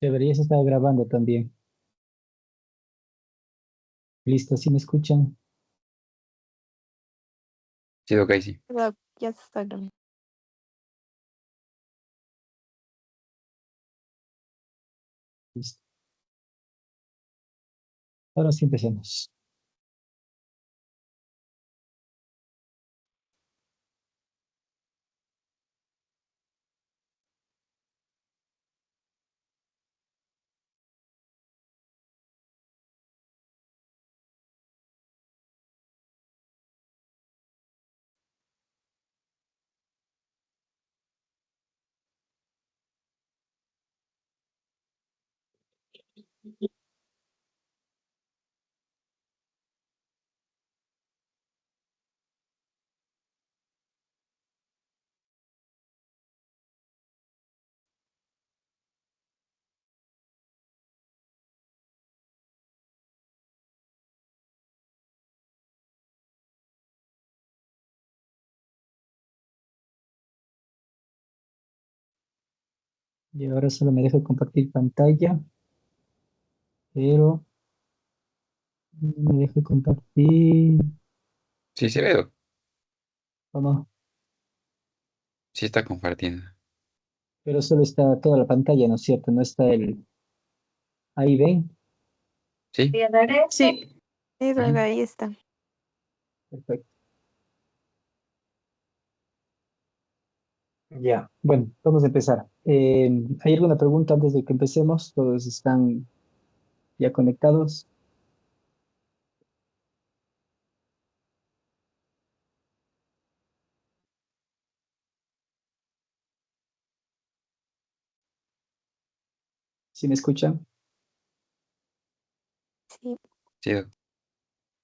Deberías estar grabando también. Listo, ¿sí me escuchan? Sí, ok, sí. Ya se está grabando. Listo. Ahora sí empecemos. Y ahora solo me dejo compartir pantalla, pero no me dejo compartir. Sí, se ve, ¿Cómo? sí está compartiendo. Pero solo está toda la pantalla, ¿no es cierto? No está el... Ahí ven. Sí, Sí, sí, ujú. ahí está. Perfecto. Ya, bueno, vamos a empezar. ¿Hay alguna pregunta antes de que empecemos? ¿Todos están ya conectados? ¿Sí me escuchan? Sí, Sí,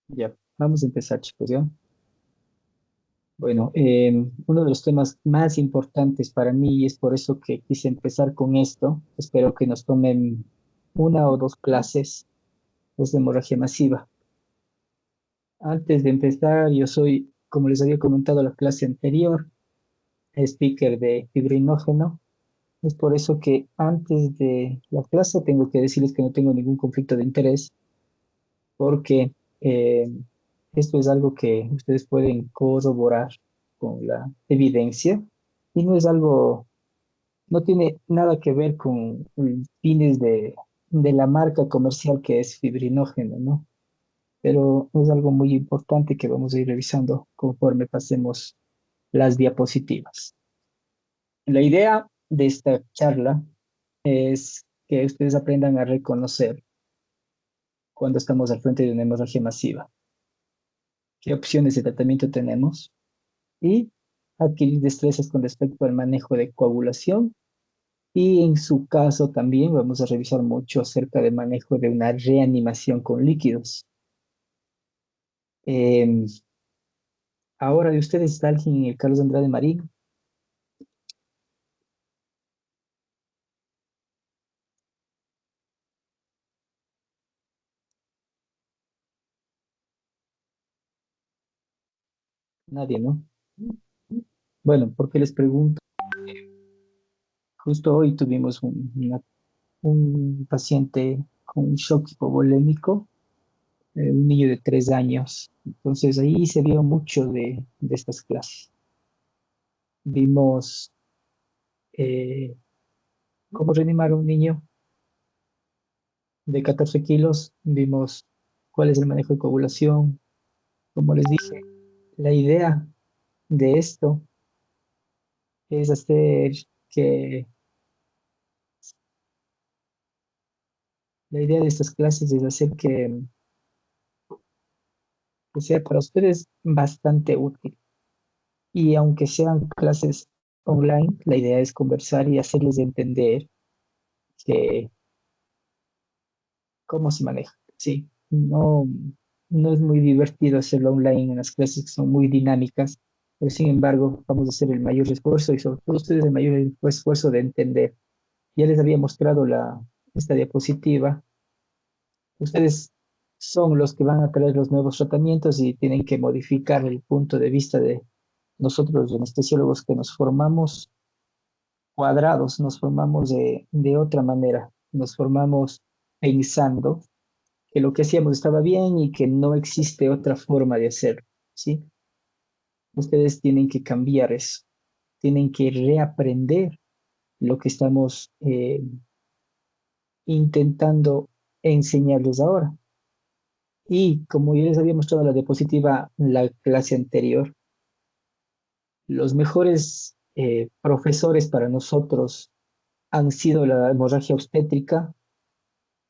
Ya, vamos a empezar, chicos, ¿ya? Bueno, uno de los temas más importantes para mí y es por eso que quise empezar con esto, espero que nos tomen una o dos clases, es de hemorragia masiva. Antes de empezar, yo soy, como les había comentado la clase anterior, speaker de fibrinógeno. Es por eso que antes de la clase tengo que decirles que no tengo ningún conflicto de interés, porque eh, esto es algo que ustedes pueden corroborar con la evidencia y no es algo, no tiene nada que ver con fines de la marca comercial que es fibrinógeno, ¿no? Pero es algo muy importante que vamos a ir revisando conforme pasemos las diapositivas. La idea de esta charla es que ustedes aprendan a reconocer cuando estamos al frente de una hemorragia masiva, qué opciones de tratamiento tenemos y adquirir destrezas con respecto al manejo de coagulación. Y en su caso también vamos a revisar mucho acerca del manejo de una reanimación con líquidos. Eh, ahora de ustedes está alguien en el Carlos Andrade Marín. Nadie, ¿no? Bueno, porque les pregunto, justo hoy tuvimos un paciente con un shock hipovolémico, un niño de 3 años. Entonces ahí se vio mucho de estas clases. Vimos cómo reanimar a un niño de 14 kilos, vimos cuál es el manejo de coagulación. Como les dije, la idea de esto es hacer que, la idea de estas clases es hacer que sea para ustedes bastante útil. Y aunque sean clases online, la idea es conversar y hacerles entender que cómo se maneja. Sí, no, no es muy divertido hacerlo online en las clases que son muy dinámicas, pero sin embargo vamos a hacer el mayor esfuerzo y sobre todo ustedes el mayor esfuerzo de entender. Ya les había mostrado esta diapositiva. Ustedes son los que van a traer los nuevos tratamientos y tienen que modificar el punto de vista de nosotros, los anestesiólogos que nos formamos cuadrados, nos formamos de otra manera. nos formamos pensando que lo que hacíamos estaba bien y que no existe otra forma de hacerlo, ¿sí? Ustedes tienen que cambiar eso, tienen que reaprender lo que estamos intentando enseñarles ahora. Y como yo les había mostrado en la diapositiva en la clase anterior, los mejores profesores para nosotros han sido la hemorragia obstétrica,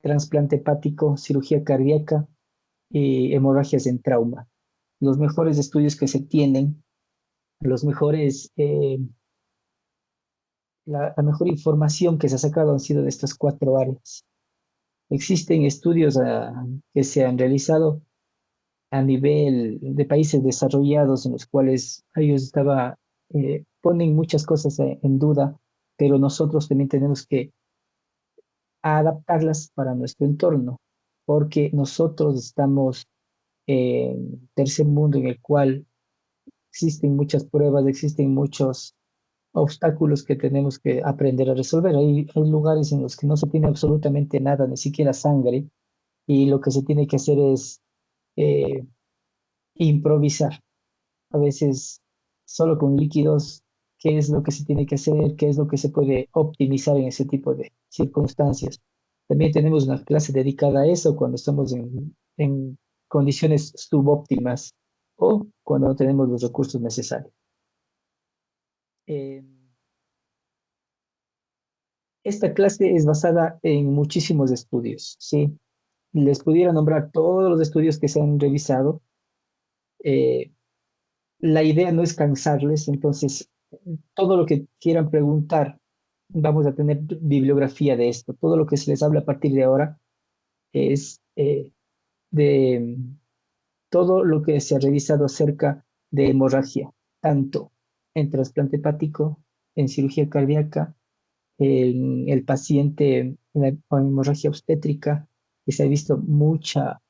trasplante hepático, cirugía cardíaca y hemorragias en trauma. Los mejores estudios que se tienen, los mejores, la mejor información que se ha sacado han sido de estas cuatro áreas. Existen estudios que se han realizado a nivel de países desarrollados en los cuales ellos ponen muchas cosas en duda, pero nosotros también tenemos que adaptarlas para nuestro entorno, porque nosotros estamos en tercer mundo en el cual existen muchas pruebas, existen muchos obstáculos que tenemos que aprender a resolver. Hay lugares en los que no se tiene absolutamente nada, ni siquiera sangre, y lo que se tiene que hacer es eh, improvisar. A veces solo con líquidos, qué es lo que se tiene que hacer, qué es lo que se puede optimizar en ese tipo de circunstancias. También tenemos una clase dedicada a eso cuando estamos en condiciones subóptimas o cuando no tenemos los recursos necesarios. Eh, esta clase es basada en muchísimos estudios, ¿sí? Les pudiera nombrar todos los estudios que se han revisado. Eh, la idea no es cansarles, entonces todo lo que quieran preguntar, vamos a tener bibliografía de esto. Todo lo que se les habla a partir de ahora es de todo lo que se ha revisado acerca de hemorragia, tanto en trasplante hepático, en cirugía cardíaca, en el paciente con hemorragia obstétrica, que se ha visto mucha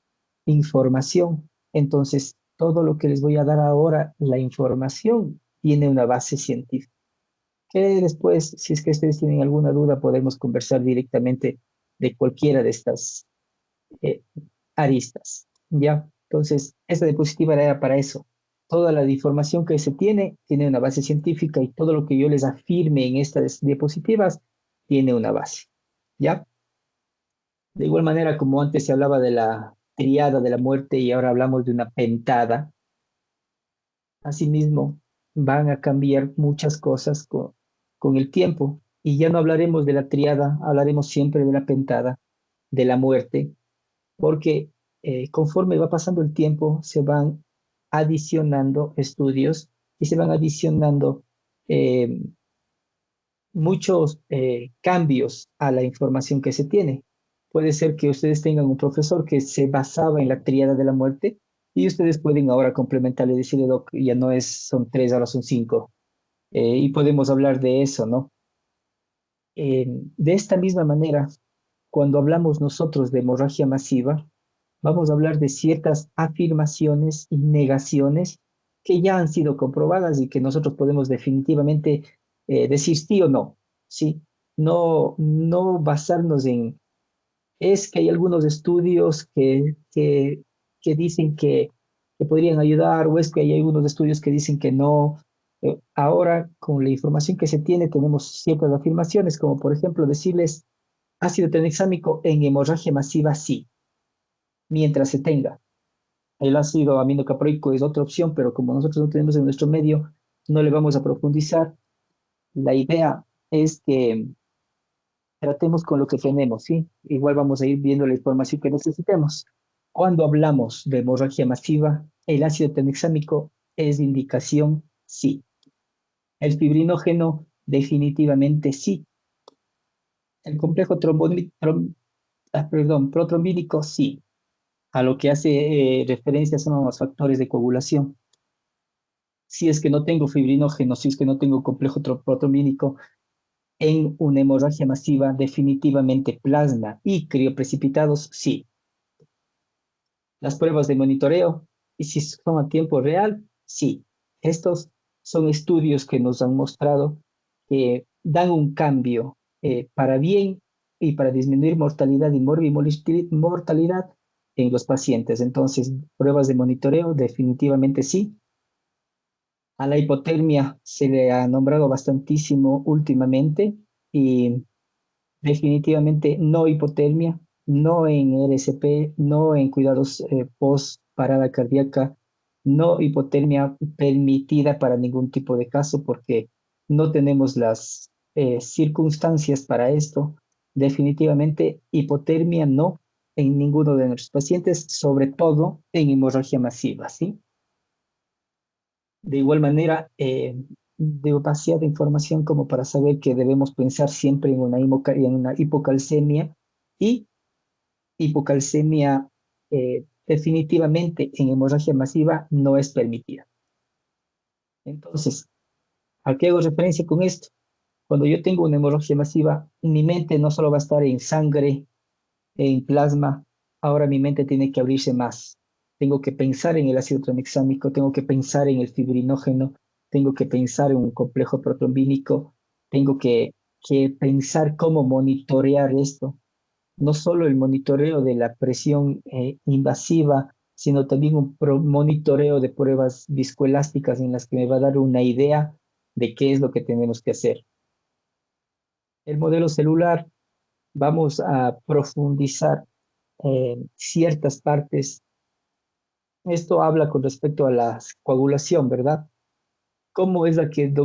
información. Entonces, todo lo que les voy a dar ahora, la información, tiene una base científica. Que después, si es que ustedes tienen alguna duda, podemos conversar directamente de cualquiera de estas eh, aristas. ¿Ya? Entonces, esta diapositiva era para eso. Toda la información que se tiene una base científica y todo lo que yo les afirme en estas diapositivas tiene una base. ¿Ya? De igual manera, como antes se hablaba de la triada de la muerte y ahora hablamos de una pentada, asimismo van a cambiar muchas cosas con el tiempo y ya no hablaremos de la triada, hablaremos siempre de la pentada, de la muerte, porque conforme va pasando el tiempo se van adicionando estudios y se van adicionando eh, muchos cambios a la información que se tiene. Puede ser que ustedes tengan un profesor que se basaba en la tríada de la muerte y ustedes pueden ahora complementarle y decirle, Doc, ya no es, son tres, ahora son cinco. Y podemos hablar de eso, ¿no? De esta misma manera, cuando hablamos nosotros de hemorragia masiva, vamos a hablar de ciertas afirmaciones y negaciones que ya han sido comprobadas y que nosotros podemos definitivamente decir sí o no, ¿sí? No, no basarnos en, es que hay algunos estudios que dicen que podrían ayudar o es que hay algunos estudios que dicen que no. Ahora, con la información que se tiene, tenemos ciertas afirmaciones, como por ejemplo decirles ácido tranexámico en hemorragia masiva, sí, mientras se tenga. El ácido aminocaproico es otra opción, pero como nosotros no tenemos en nuestro medio, no le vamos a profundizar. La idea es que tratemos con lo que tenemos, ¿sí? Igual vamos a ir viendo la información que necesitemos. Cuando hablamos de hemorragia masiva, el ácido tranexámico es de indicación sí. El fibrinógeno, definitivamente sí. El complejo protrombínico, sí. A lo que hace referencia son los factores de coagulación. Si es que no tengo fibrinógeno, si es que no tengo complejo protrombínico, en una hemorragia masiva, definitivamente plasma y crioprecipitados, sí. Las pruebas de monitoreo, y si son a tiempo real, sí. Estos son estudios que nos han mostrado que dan un cambio para bien y para disminuir mortalidad y mortalidad en los pacientes. Entonces, pruebas de monitoreo, definitivamente sí. A la hipotermia se le ha nombrado bastantísimo últimamente y definitivamente no hipotermia, no en RCP, no en cuidados post parada cardíaca, no hipotermia permitida para ningún tipo de caso porque no tenemos las circunstancias para esto. Definitivamente hipotermia no en ninguno de nuestros pacientes, sobre todo en hemorragia masiva, ¿sí? De igual manera, demasiada información como para saber que debemos pensar siempre en una hipocalcemia y hipocalcemia definitivamente en hemorragia masiva no es permitida. Entonces, ¿a qué hago referencia con esto? Cuando yo tengo una hemorragia masiva, mi mente no solo va a estar en sangre, en plasma, ahora mi mente tiene que abrirse más. Tengo que pensar en el ácido tranexámico, tengo que pensar en el fibrinógeno, tengo que pensar en un complejo protrombínico, tengo que pensar cómo monitorear esto. No solo el monitoreo de la presión invasiva, sino también un monitoreo de pruebas viscoelásticas en las que me va a dar una idea de qué es lo que tenemos que hacer. El modelo celular, vamos a profundizar ciertas partes. Esto habla con respecto a la coagulación, ¿verdad? ¿Cómo es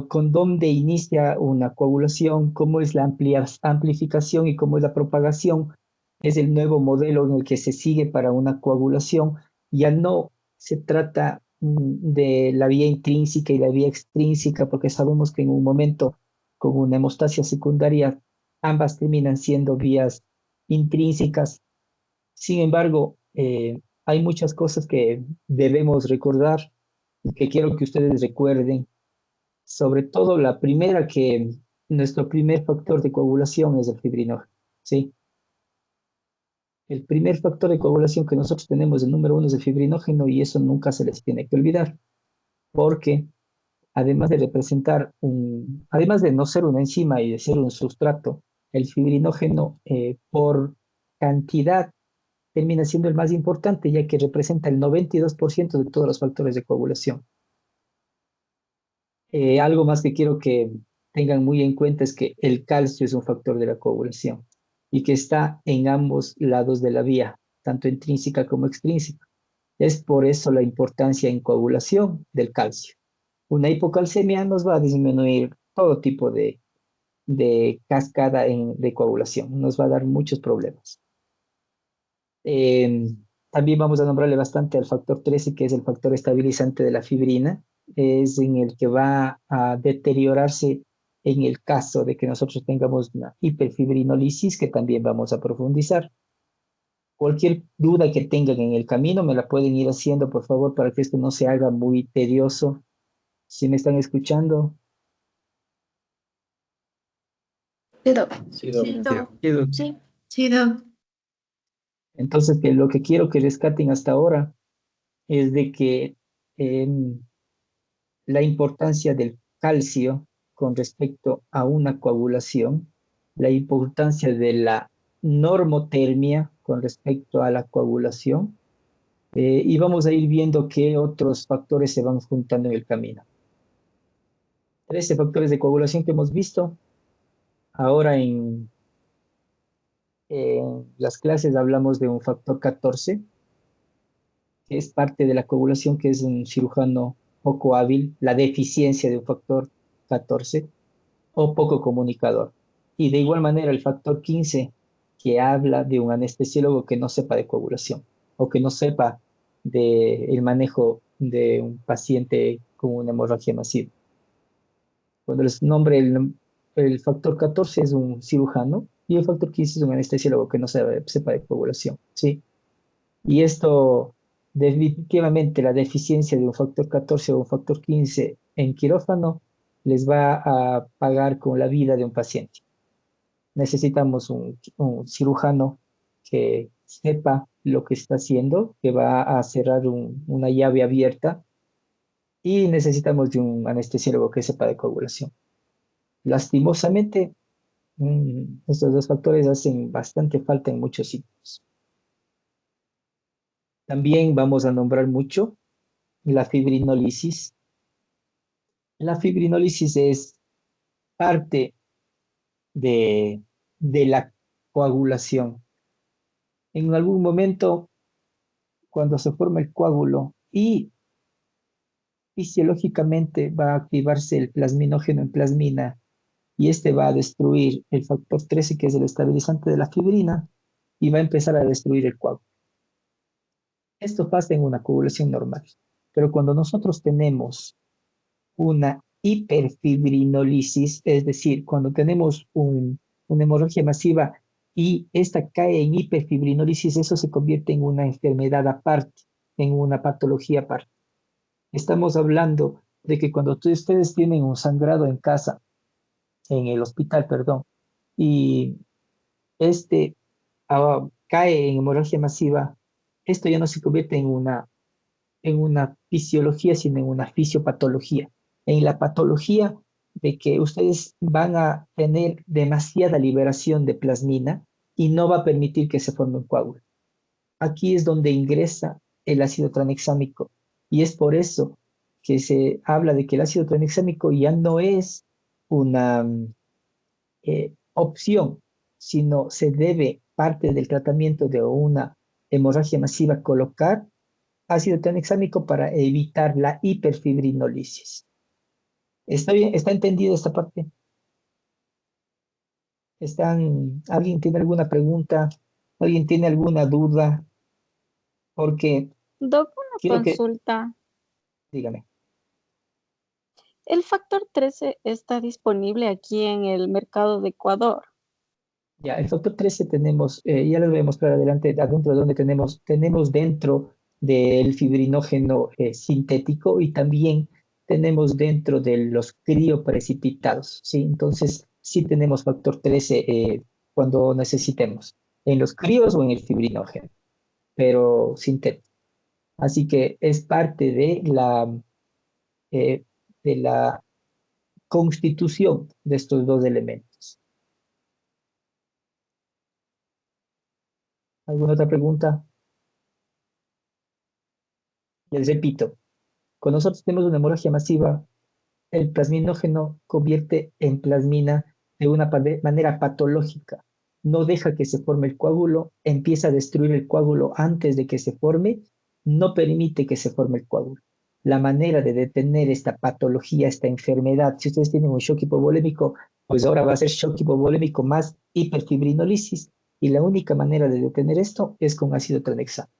con dónde inicia una coagulación? ¿Cómo es la amplificación y cómo es la propagación? Es el nuevo modelo en el que se sigue para una coagulación. Ya no se trata de la vía intrínseca y la vía extrínseca, porque sabemos que en un momento con una hemostasia secundaria, ambas terminan siendo vías intrínsecas. Sin embargo, hay muchas cosas que debemos recordar y que quiero que ustedes recuerden. Sobre todo la primera, que nuestro primer factor de coagulación es el fibrinógeno, ¿sí? El primer factor de coagulación que nosotros tenemos, el número uno, es el fibrinógeno y eso nunca se les tiene que olvidar, porque además de representar además de no ser una enzima y de ser un sustrato, el fibrinógeno por cantidad termina siendo el más importante, ya que representa el 92% de todos los factores de coagulación. Algo más que quiero que tengan muy en cuenta es que el calcio es un factor de la coagulación y que está en ambos lados de la vía, tanto intrínseca como extrínseca. Es por eso la importancia en coagulación del calcio. Una hipocalcemia nos va a disminuir todo tipo de cascada de coagulación, nos va a dar muchos problemas. Eh, También vamos a nombrarle bastante al factor 13, que es el factor estabilizante de la fibrina. Es en el que va a deteriorarse en el caso de que nosotros tengamos una hiperfibrinolisis, que también vamos a profundizar. Cualquier duda que tengan en el camino me la pueden ir haciendo, por favor, para que esto no se haga muy tedioso. Si me están escuchando. Sí, Doc. Sí, Doc. Sí, Doc. Quiero- Sí. Sí, Doc. Entonces, que lo que quiero que rescaten hasta ahora es de que la importancia del calcio con respecto a una coagulación, la importancia de la normotermia con respecto a la coagulación, y vamos a ir viendo qué otros factores se van juntando en el camino. 13 factores de coagulación que hemos visto. Ahora en las clases hablamos de un factor 14, que es parte de la coagulación, que es un cirujano poco hábil, la deficiencia de un factor 14 o poco comunicador. Y de igual manera el factor 15, que habla de un anestesiólogo que no sepa de coagulación o que no sepa del manejo de un paciente con una hemorragia masiva. Cuando les nombre el factor 14 es un cirujano y el factor 15 es un anestesiólogo que no sepa de coagulación, ¿sí? Y esto, definitivamente, la deficiencia de un factor 14 o un factor 15 en quirófano les va a pagar con la vida de un paciente. Necesitamos un cirujano que sepa lo que está haciendo, que va a cerrar una llave abierta, y necesitamos de un anestesiólogo que sepa de coagulación. Lastimosamente, Estos dos factores hacen bastante falta en muchos sitios. También vamos a nombrar mucho la fibrinólisis. La fibrinólisis es parte de, de la coagulación. En algún momento, cuando se forma el coágulo y fisiológicamente va a activarse el plasminógeno en plasmina y este va a destruir el factor 13, que es el estabilizante de la fibrina, y va a empezar a destruir el coágulo. Esto pasa en una coagulación normal. Pero cuando nosotros tenemos una hiperfibrinólisis, es decir, cuando tenemos una hemorragia masiva y esta cae en hiperfibrinólisis, eso se convierte en una enfermedad aparte, en una patología aparte. Estamos hablando de que cuando ustedes tienen un sangrado en casa, en el hospital, perdón, y este cae en hemorragia masiva, esto ya no se convierte en una fisiología, sino en una fisiopatología. En la patología de que ustedes van a tener demasiada liberación de plasmina y no va a permitir que se forme un coágulo. Aquí es donde ingresa el ácido tranexámico y es por eso que se habla de que el ácido tranexámico ya no es una opción, sino se debe parte del tratamiento de una hemorragia masiva colocar ácido tranexámico para evitar la hiperfibrinólisis. ¿Está bien? ¿Está entendida esta parte? ¿Alguien tiene alguna pregunta? ¿Alguien tiene alguna duda? Porque Doc, una quiero que, consulta. dígame. ¿El factor 13 está disponible aquí en el mercado de Ecuador? Ya, el factor 13 tenemos, ya les voy a mostrar adelante, adentro de donde tenemos dentro del fibrinógeno sintético y también tenemos dentro de los crioprecipitados, ¿sí? Entonces, sí tenemos factor 13 cuando necesitemos, en los críos o en el fibrinógeno, pero sintético. Así que es parte eh, de la constitución de estos dos elementos. ¿Alguna otra pregunta? Les repito. Cuando nosotros tenemos una hemorragia masiva, el plasminógeno convierte en plasmina de una manera patológica. No deja que se forme el coágulo, empieza a destruir el coágulo antes de que se forme, no permite que se forme el coágulo. La manera de detener esta patología, esta enfermedad, si ustedes tienen un shock hipovolémico, pues ahora va a ser shock hipovolémico más hiperfibrinólisis, y la única manera de detener esto es con ácido tranexámico.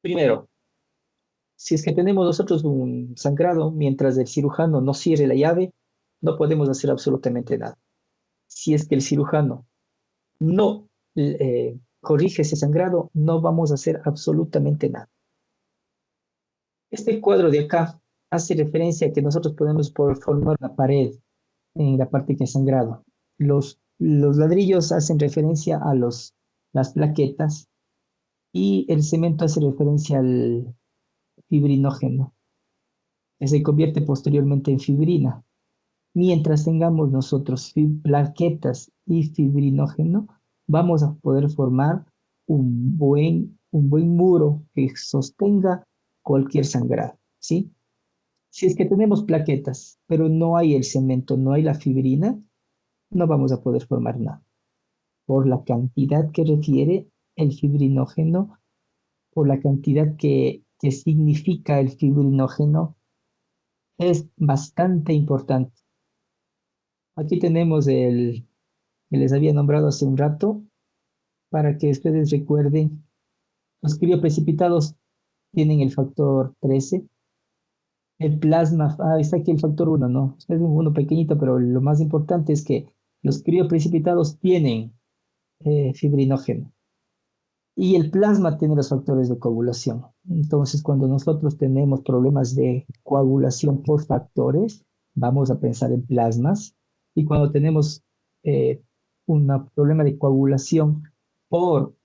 Primero, si es que tenemos nosotros un sangrado, mientras el cirujano no cierre la llave, no podemos hacer absolutamente nada. Si es que el cirujano no corrige ese sangrado, no vamos a hacer absolutamente nada. Este cuadro de acá hace referencia a que nosotros podemos formar una pared en la parte que ha sangrado. Los ladrillos hacen referencia a las plaquetas y el cemento hace referencia al fibrinógeno, que se convierte posteriormente en fibrina. Mientras tengamos nosotros plaquetas y fibrinógeno, vamos a poder formar un buen muro que sostenga cualquier sangrado, ¿sí? Si es que tenemos plaquetas, pero no hay el cemento, no hay la fibrina, no vamos a poder formar nada. Por la cantidad que refiere el fibrinógeno, por la cantidad que significa el fibrinógeno, es bastante importante. Aquí tenemos el que les había nombrado hace un rato, para que ustedes recuerden. Los crioprecipitados tienen el factor 13. El plasma, está aquí el factor 1, ¿no? Es uno pequeñito, pero lo más importante es que los crioprecipitados tienen fibrinógeno. Y el plasma tiene los factores de coagulación. Entonces, cuando nosotros tenemos problemas de coagulación por factores, vamos a pensar en plasmas. Y cuando tenemos un problema de coagulación por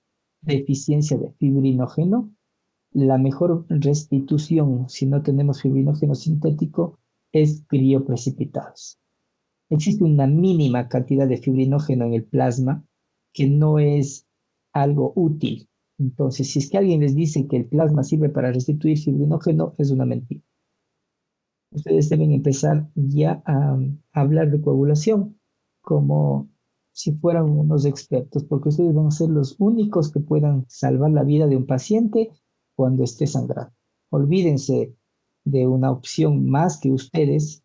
deficiencia de fibrinógeno, la mejor restitución, si no tenemos fibrinógeno sintético, es crioprecipitados. existe una mínima cantidad de fibrinógeno en el plasma que no es algo útil. Entonces, si es que alguien les dice que el plasma sirve para restituir fibrinógeno, es una mentira. Ustedes deben empezar ya a hablar de coagulación como si fueran unos expertos, porque ustedes van a ser los únicos que puedan salvar la vida de un paciente cuando esté sangrando. Olvídense de una opción más que ustedes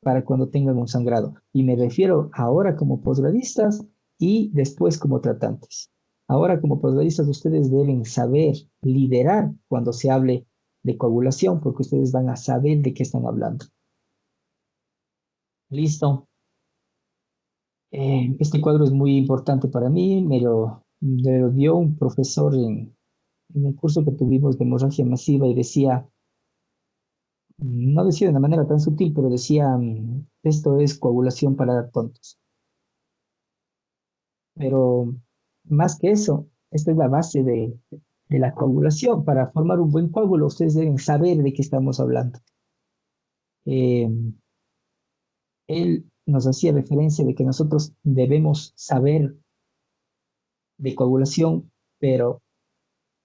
para cuando tengan un sangrado. Y me refiero ahora como posgradistas y después como tratantes. Ahora como posgradistas ustedes deben saber liderar cuando se hable de coagulación, porque ustedes van a saber de qué están hablando. Listo. Este cuadro es muy importante para mí, me lo dio un profesor en un curso que tuvimos de hemorragia masiva y decía, no decía de una manera tan sutil, pero decía, esto es coagulación para tontos. Pero más que eso, esta es la base de la coagulación. Para formar un buen coágulo, ustedes deben saber de qué estamos hablando. Eh, Él nos hacía referencia de que nosotros debemos saber de coagulación, pero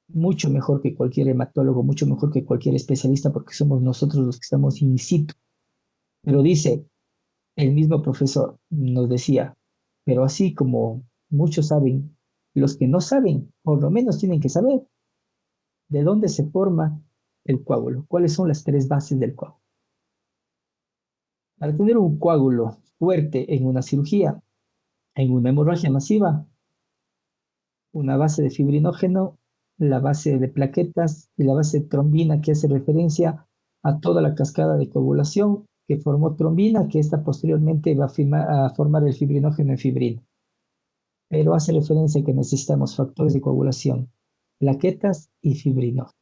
mucho mejor que cualquier hematólogo, mucho mejor que cualquier especialista, porque somos nosotros los que estamos in situ. Pero dice, el mismo profesor nos decía, pero así como muchos saben, los que no saben, por lo menos tienen que saber de dónde se forma el coágulo, cuáles son las tres bases del coágulo. Para tener un coágulo fuerte en una cirugía, en una hemorragia masiva, una base de fibrinógeno, la base de plaquetas y la base de trombina que hace referencia a toda la cascada de coagulación que formó trombina, que esta posteriormente va a formar el fibrinógeno en fibrina. Pero hace referencia a que necesitamos factores de coagulación, plaquetas y fibrinógeno.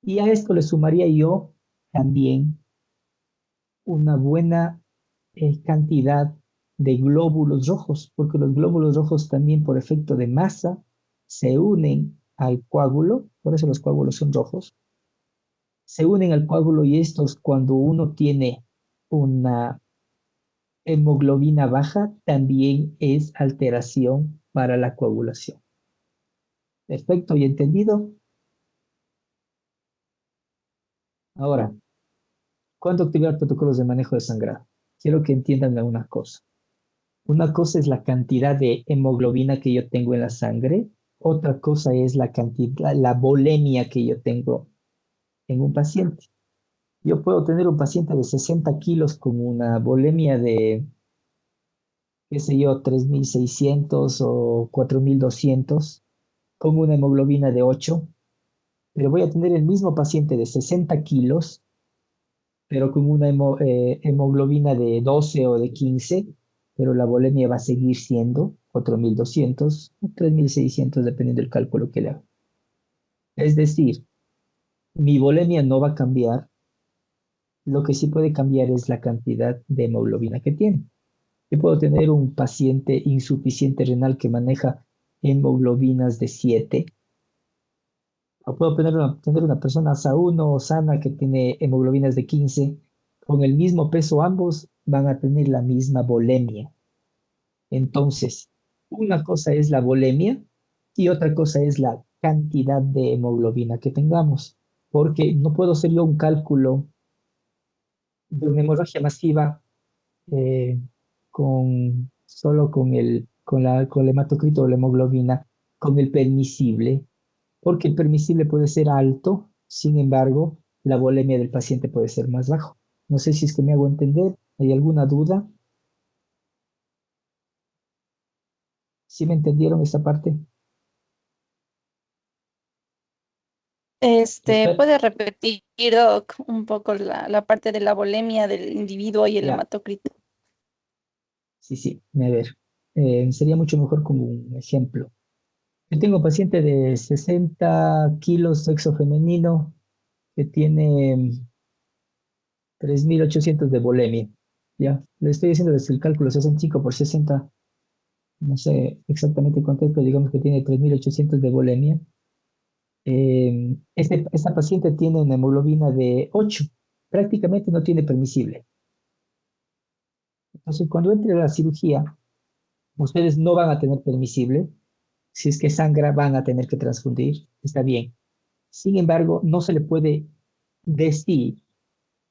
Y a esto le sumaría yo también una buena cantidad de glóbulos rojos, porque los glóbulos rojos también por efecto de masa se unen al coágulo, por eso los coágulos son rojos, se unen al coágulo y estos cuando uno tiene una hemoglobina baja también es alteración para la coagulación. Perfecto y entendido. Ahora, ¿cuándo activar protocolos de manejo de sangrado? Quiero que entiendan una cosa. Una cosa es la cantidad de hemoglobina que yo tengo en la sangre, otra cosa es la cantidad, la volemia que yo tengo en un paciente. Yo puedo tener un paciente de 60 kilos con una volemia de, qué sé yo, 3.600 o 4.200, con una hemoglobina de 8, pero voy a tener el mismo paciente de 60 kilos, pero con una hemoglobina de 12 o de 15, pero la volemia va a seguir siendo 4.200 o 3.600, dependiendo del cálculo que le haga. Es decir, mi volemia no va a cambiar, lo que sí puede cambiar es la cantidad de hemoglobina que tiene. Yo puedo tener un paciente insuficiente renal que maneja hemoglobinas de 7, o puedo tener una persona SA1 o sana que tiene hemoglobinas de 15. Con el mismo peso ambos van a tener la misma volemia. Entonces, una cosa es la volemia y otra cosa es la cantidad de hemoglobina que tengamos, porque no puedo hacer yo un cálculo de una hemorragia masiva eh, solo con el hematocrito o la hemoglobina, con el permisible, porque el permisible puede ser alto, sin embargo, la volemia del paciente puede ser más bajo. No sé si es que me hago entender. ¿Hay alguna duda? ¿Sí me entendieron esta parte? Usted, ¿Puede repetir, Doc, un poco la parte de la volemia del individuo y el ya, hematocrito? sí, a ver, sería mucho mejor como un ejemplo. Yo tengo un paciente de 60 kilos, sexo femenino, que tiene 3.800 de volemia. Ya, le estoy haciendo desde el cálculo 65 por 60, no sé exactamente cuánto es, pero digamos que tiene 3.800 de volemia. Esta paciente tiene una hemoglobina de 8, prácticamente no tiene permisible. Entonces, cuando entre la cirugía, ustedes no van a tener permisible. Si es que sangra, van a tener que transfundir. Está bien. Sin embargo, no se le puede decir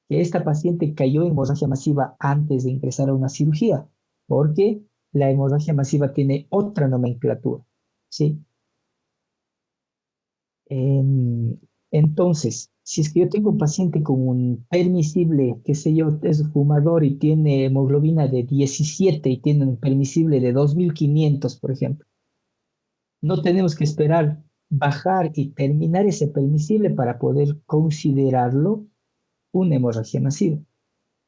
que esta paciente cayó en hemorragia masiva antes de ingresar a una cirugía, porque la hemorragia masiva tiene otra nomenclatura, ¿sí? Entonces, si es que yo tengo un paciente con un permisible, qué sé yo, es fumador y tiene hemoglobina de 17 y tiene un permisible de 2500, por ejemplo, no tenemos que esperar bajar y terminar ese permisible para poder considerarlo una hemorragia masiva.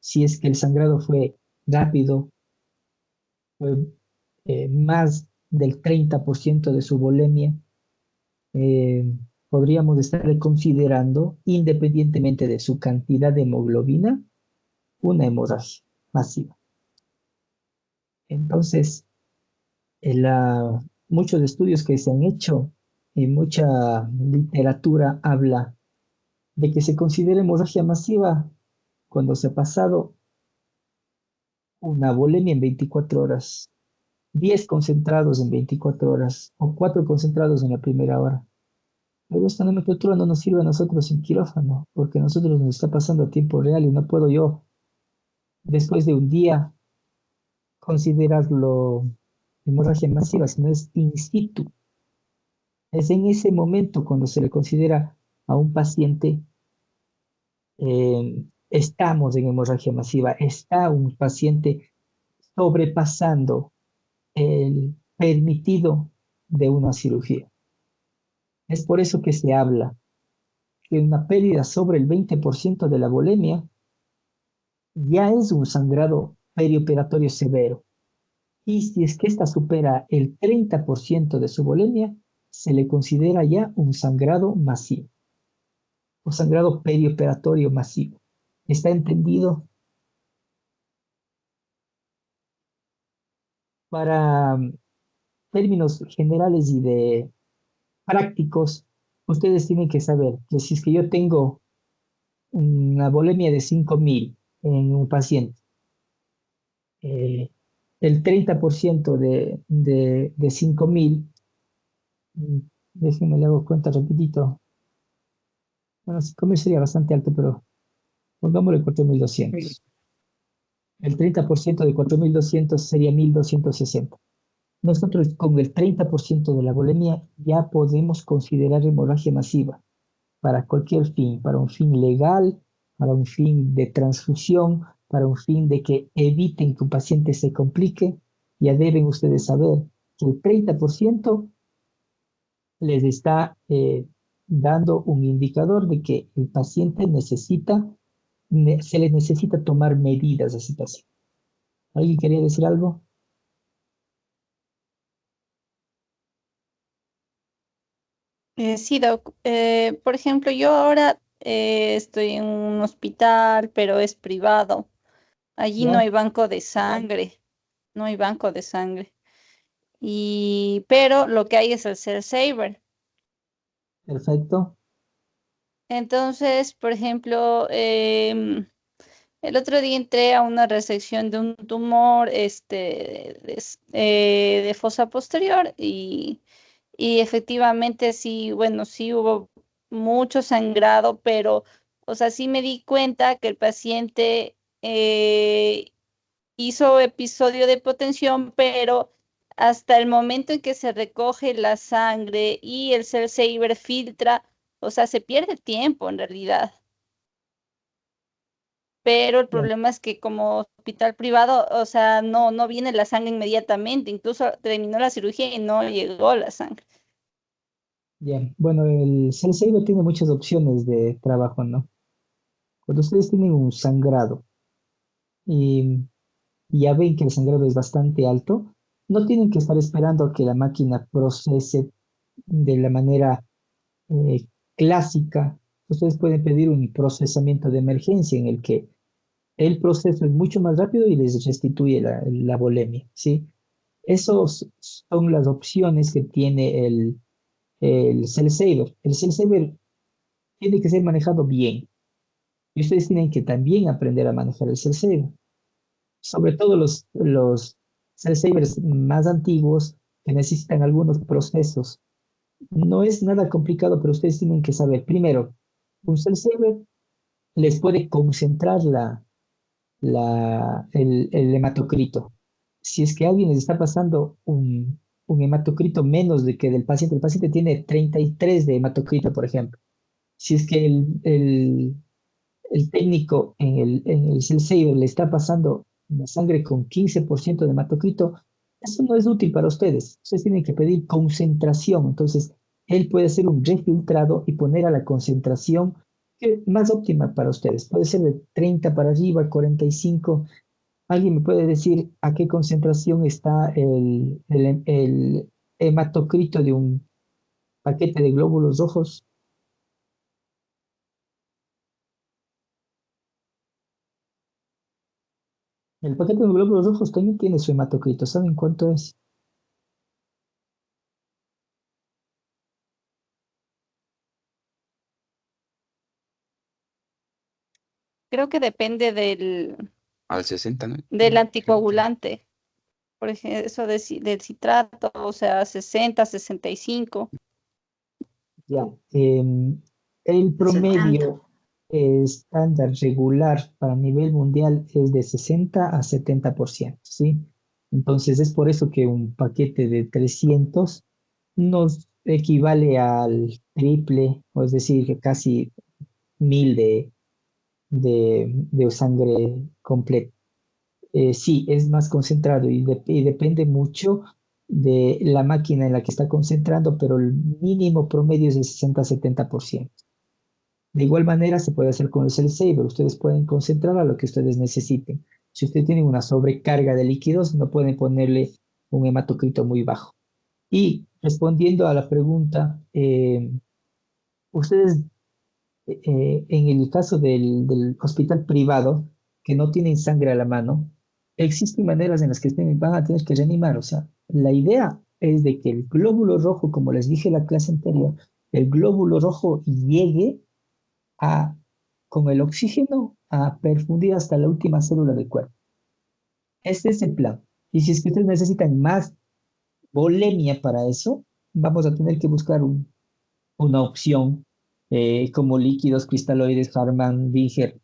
Si es que el sangrado fue rápido, fue más del 30% de su volemia, eh, podríamos estar considerando, independientemente de su cantidad de hemoglobina, una hemorragia masiva. Entonces, muchos estudios que se han hecho y mucha literatura habla de que se considera hemorragia masiva cuando se ha pasado una volemia en 24 horas, 10 concentrados en 24 horas o 4 concentrados en la primera hora. Pero esta nomenclatura no nos sirve a nosotros en quirófano, porque a nosotros nos está pasando a tiempo real y no puedo yo, después de un día, considerarlo hemorragia masiva, sino es in situ. Es en ese momento cuando se le considera a un paciente, estamos en hemorragia masiva, está un paciente sobrepasando el permitido de una cirugía. Es por eso que se habla que una pérdida sobre el 20% de la volemia ya es un sangrado perioperatorio severo. Y si es que esta supera el 30% de su volemia, se le considera ya un sangrado masivo o sangrado perioperatorio masivo. ¿Está entendido? Para términos generales y de prácticos, ustedes tienen que saber que si es que yo tengo una volemia de 5000 en un paciente, eh, el 30% de 5000, déjenme le hago cuenta rapidito. Bueno, 5000 sería bastante alto, pero pongámosle 4200. El 30% de 4200 sería 1260. Nosotros con el 30% de la volemia ya podemos considerar hemorragia masiva para cualquier fin, para un fin legal, para un fin de transfusión, para un fin de que eviten que un paciente se complique. Ya deben ustedes saber que el 30% les está dando un indicador de que el paciente se le necesita tomar medidas a ese paciente. ¿Alguien quería decir algo? Sí, Doc. Por ejemplo, yo ahora estoy en un hospital, pero es privado. Allí no ¿Ya? hay banco de sangre, no hay banco de sangre. Pero lo que hay es el Cell Saver. Perfecto. Entonces, por ejemplo, el otro día entré a una resección de un tumor de fosa posterior y efectivamente sí, bueno, sí hubo mucho sangrado, pero, o sea, sí me di cuenta que el paciente hizo episodio de hipotensión, pero hasta el momento en que se recoge la sangre y el Cell Saver filtra, o sea, se pierde tiempo en realidad. Pero el Bien, problema es que como hospital privado, o sea, no viene la sangre inmediatamente, incluso terminó la cirugía y no llegó la sangre. bien. Bueno, el Cell tiene muchas opciones de trabajo, ¿no? Cuando ustedes tienen un sangrado y ya ven que el sangrado es bastante alto, no tienen que estar esperando a que la máquina procese de la manera eh, clásica. Ustedes pueden pedir un procesamiento de emergencia en el que el proceso es mucho más rápido y les restituye la volemia, ¿sí? Esas son las opciones que tiene el Cell Saver. El Cell Saver tiene que ser manejado bien y ustedes tienen que también aprender a manejar el Cell Saver. sobre todo los cell savers más antiguos que necesitan algunos procesos. No es nada complicado, pero ustedes tienen que saber, primero, un cell saver les puede concentrar el hematocrito. Si es que alguien les está pasando un hematocrito menos de que del paciente, el paciente tiene 33 de hematocrito, por ejemplo. Si es que el técnico en el cell saver le está pasando la sangre con 15% de hematocrito, eso no es útil para ustedes. Ustedes tienen que pedir concentración. Entonces, él puede hacer un refiltrado y poner a la concentración más óptima para ustedes. Puede ser de 30 para arriba, 45. ¿Alguien me puede decir a qué concentración está el hematocrito de un paquete de glóbulos rojos? El paquete de glóbulos rojos también tiene su hematocrito. ¿Saben cuánto es? Creo que depende Al 60, ¿no? del anticoagulante. Por ejemplo, eso del citrato, o sea, 60, 65. Ya. El promedio estándar regular para nivel mundial es de 60 a 70%, ¿sí? Entonces es por eso que un paquete de 300 nos equivale al triple, o es decir, que casi 1000 de sangre completa. Sí, es más concentrado y depende mucho de la máquina en la que está concentrando, pero el mínimo promedio es de 60 a 70%. De igual manera se puede hacer con el cell saver. Ustedes pueden concentrar a lo que ustedes necesiten. Si ustedes tienen una sobrecarga de líquidos, no pueden ponerle un hematocrito muy bajo. Y respondiendo a la pregunta, ustedes en el caso del hospital privado, que no tienen sangre a la mano, existen maneras en las que van a tener que reanimar. O sea, la idea es de que el glóbulo rojo, como les dije en la clase anterior, el glóbulo rojo llegue a, con el oxígeno a perfundir hasta la última célula del cuerpo. Este es el plan. Y si es que ustedes necesitan más volemia para eso, vamos a tener que buscar una opción como líquidos, cristaloides, Harman, Binger,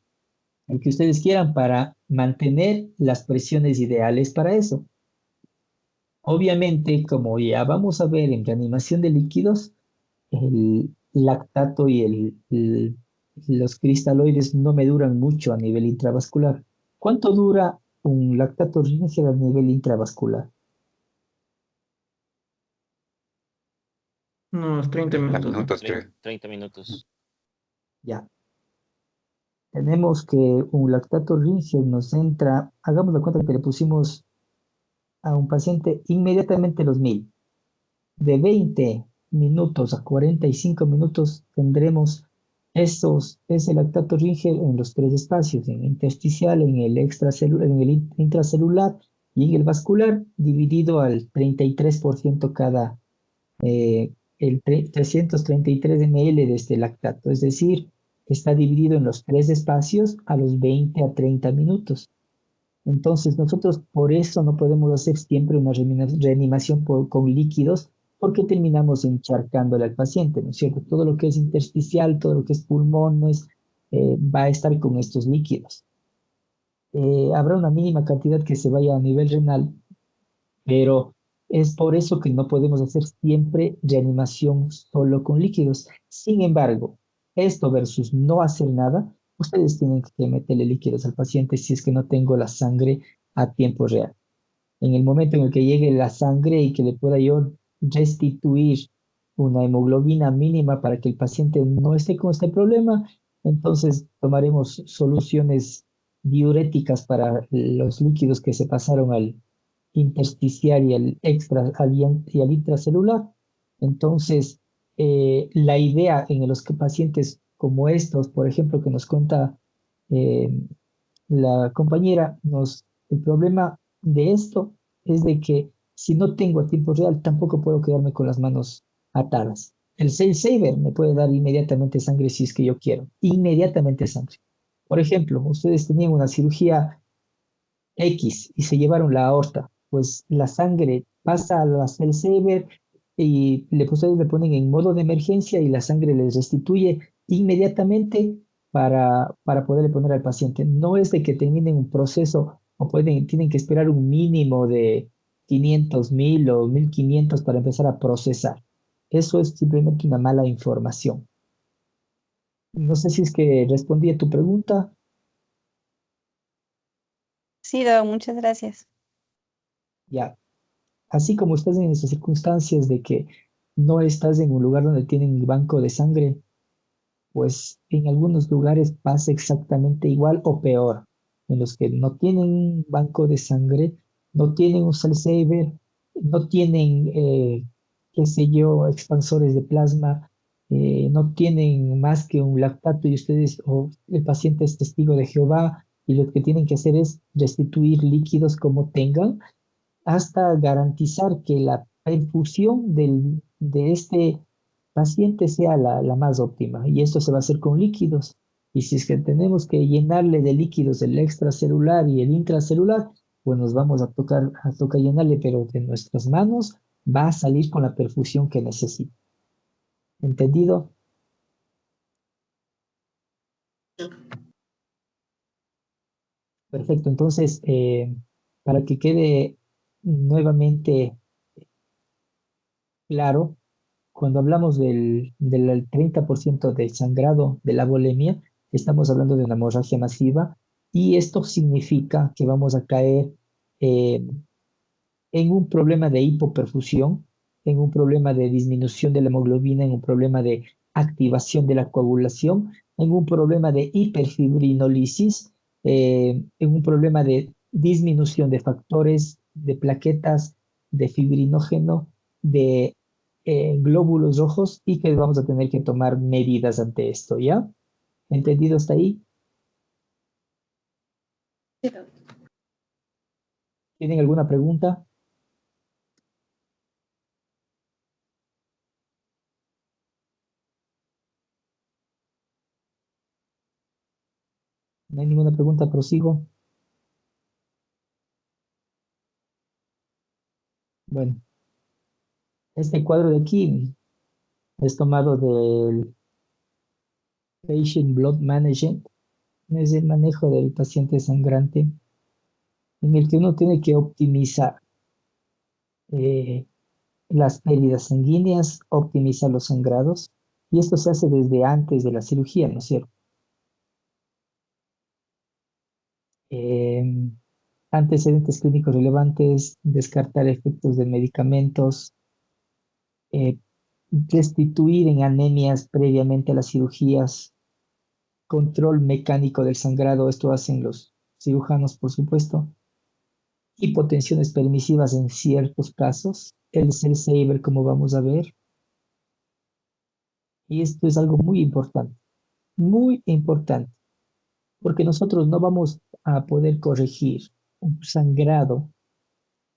el que ustedes quieran para mantener las presiones ideales para eso. Obviamente, como ya vamos a ver en reanimación de líquidos, el lactato y los cristaloides no me duran mucho a nivel intravascular. ¿Cuánto dura un lactato Ringer a nivel intravascular? Unos 30 30 minutos, ¿no? minutos, creo. 30 minutos. Ya. Tenemos que un lactato Ringer nos entra, hagamos la cuenta que le pusimos a un paciente inmediatamente los 1000. De 20 minutos a 45 minutos tendremos ese lactato Ringer en los tres espacios, en el intersticial, en el extracelular, en el intracelular y en el vascular, dividido al 33% cada, el 333 ml de este lactato. Es decir, está dividido en los tres espacios a los 20 a 30 minutos. Entonces, nosotros por eso no podemos hacer siempre una reanimación con líquidos, porque terminamos encharcándole al paciente, ¿no es cierto? Todo lo que es intersticial, todo lo que es pulmones, va a estar con estos líquidos. Habrá una mínima cantidad que se vaya a nivel renal, pero es por eso que no podemos hacer siempre reanimación solo con líquidos. Sin embargo, esto versus no hacer nada, ustedes tienen que meterle líquidos al paciente si es que no tengo la sangre a tiempo real. En el momento en el que llegue la sangre y que le pueda yo restituir una hemoglobina mínima para que el paciente no esté con este problema, entonces tomaremos soluciones diuréticas para los líquidos que se pasaron al intersticial y al intracelular. Entonces, la idea en los pacientes como estos, por ejemplo, que nos cuenta eh, la compañera, el problema de esto es de que si no tengo a tiempo real, tampoco puedo quedarme con las manos atadas. El Cell Saver me puede dar inmediatamente sangre si es que yo quiero, inmediatamente sangre. Por ejemplo, ustedes tenían una cirugía X y se llevaron la aorta, pues la sangre pasa al Saver y ustedes le ponen en modo de emergencia y la sangre les restituye inmediatamente para poderle poner al paciente. No es de que terminen un proceso o tienen que esperar un mínimo de 500.000 o 1.500 para empezar a procesar. Eso es simplemente una mala información. No sé si es que respondí a tu pregunta. Sí, Doc, muchas gracias. Ya, así como estás en esas circunstancias de que no estás en un lugar donde tienen banco de sangre, pues en algunos lugares pasa exactamente igual o peor. En los que no tienen un banco de sangre, no tienen un cell saver, no tienen, qué sé yo, expansores de plasma, no tienen más que un lactato y ustedes o el paciente es testigo de Jehová y lo que tienen que hacer es restituir líquidos como tengan hasta garantizar que la perfusión de este paciente sea la más óptima. Y esto se va a hacer con líquidos. Y si es que tenemos que llenarle de líquidos el extracelular y el intracelular, pues nos vamos a tocar llenarle, pero de nuestras manos va a salir con la perfusión que necesita. ¿Entendido? Perfecto. Entonces, para que quede nuevamente claro, cuando hablamos del 30% del sangrado de la bulimia, estamos hablando de una hemorragia masiva y esto significa que vamos a caer eh, en un problema de hipoperfusión, en un problema de disminución de la hemoglobina, en un problema de activación de la coagulación, en un problema de hiperfibrinolisis, en un problema de disminución de factores, de plaquetas, de fibrinógeno, de glóbulos rojos y que vamos a tener que tomar medidas ante esto, ¿ya? ¿Entendido hasta ahí? ¿Tienen alguna pregunta? ¿No hay ninguna pregunta? Prosigo. Bueno, este cuadro de aquí es tomado del Patient Blood Management, es el manejo del paciente sangrante, en el que uno tiene que optimizar eh, las pérdidas sanguíneas, optimizar los sangrados, y esto se hace desde antes de la cirugía, ¿no es cierto? Eh, Antecedentes clínicos relevantes, descartar efectos de medicamentos, eh, restituir en anemias previamente a las cirugías, control mecánico del sangrado, esto hacen los cirujanos, por supuesto, hipotensiones permisivas en ciertos casos, el cell saver, como vamos a ver, y esto es algo muy importante, porque nosotros no vamos a poder corregir un sangrado